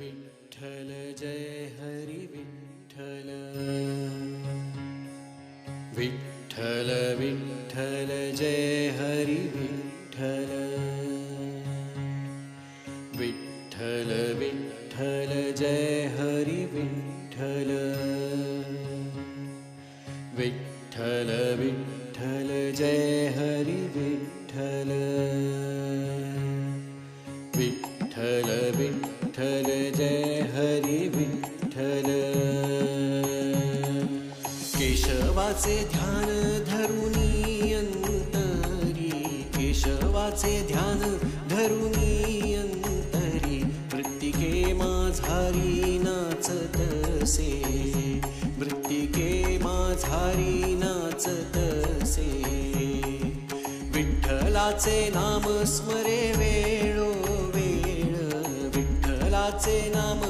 विठ्ठल जय हरी विठ्ठल विठ्ठल विठ्ठल जय हरी विठ्ठल विठ्ठल विठ्ठल जय हरी विठ्ठल विठ्ठल विठ्ठल जय हरी विठ्ठल विठ्ठल विठ्ठल जय हरी विठ्ठल केशवाचे ध्यान धरुनी अंतरी केशवाचे ध्यान धरुनी अंतरी मृत्तिके माझारी नाचतसे मृत्तिके माझारी नाचतसे विठ्ठलाचे नाम स्मरे वेळो विठ्ठलाचे नाम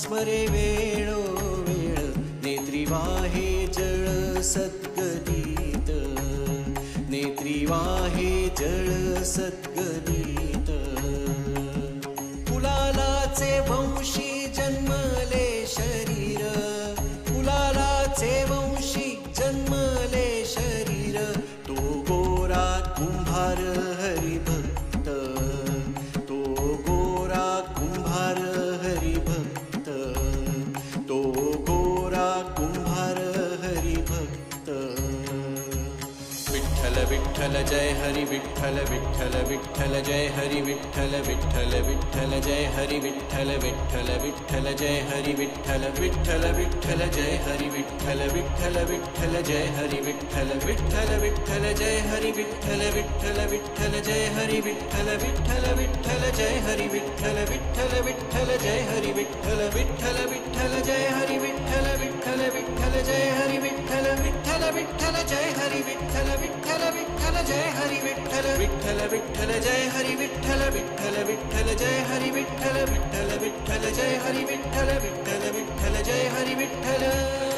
स्मरे वेळो वेळ नेत्री वाहे जळ सद्गदित नेत्री वाहे जळ सद्गदित कुलालाचे वंशी जन्मले शरीर कुलालाचे वंशी जन्मले शरीर तो गोरा कुंभार हरिभक्त तो गोरा कुंभार हरिभक्त तो गोरा कुंभार हरिभक्त विठ्ठल विठ्ठल जय हरि विठ्ठल विठ्ठल विठ्ठल जय हरि विठ्ठल विठ्ठल विठ्ठल जय हरि विठ्ठल विठ्ठल विठ्ठल जय हरि विठ्ठल विठ्ठल विठ्ठल जय हरि विठ्ठल विठ्ठल विठ्ठल जय हरि विठ्ठल विठ्ठल विठ्ठल जय हरि विठ्ठल विठ्ठल विठ्ठल जय हरि विठ्ठल विठ्ठल विठ्ठल जय हरि विठ्ठल विठ्ठल विठ्ठल जय हरि विठ्ठल विठ्ठल विठ्ठल जय हरि विठ्ठल विठ्ठल विठ्ठल जय हरि विठ्ठल विठ्ठल विठ्ठल जय हरि विठ्ठल विठ्ठल विठ्ठल जय हरि विठ्ठल विठ्ठल विठ्ठल जय हरि विठ्ठल विठ्ठल विठ्ठल जय हरि विठ्ठल विठ्ठल विठ्ठल जय हरि विठ्ठल विठ्ठल विठ्ठल जय हरि विठ्ठल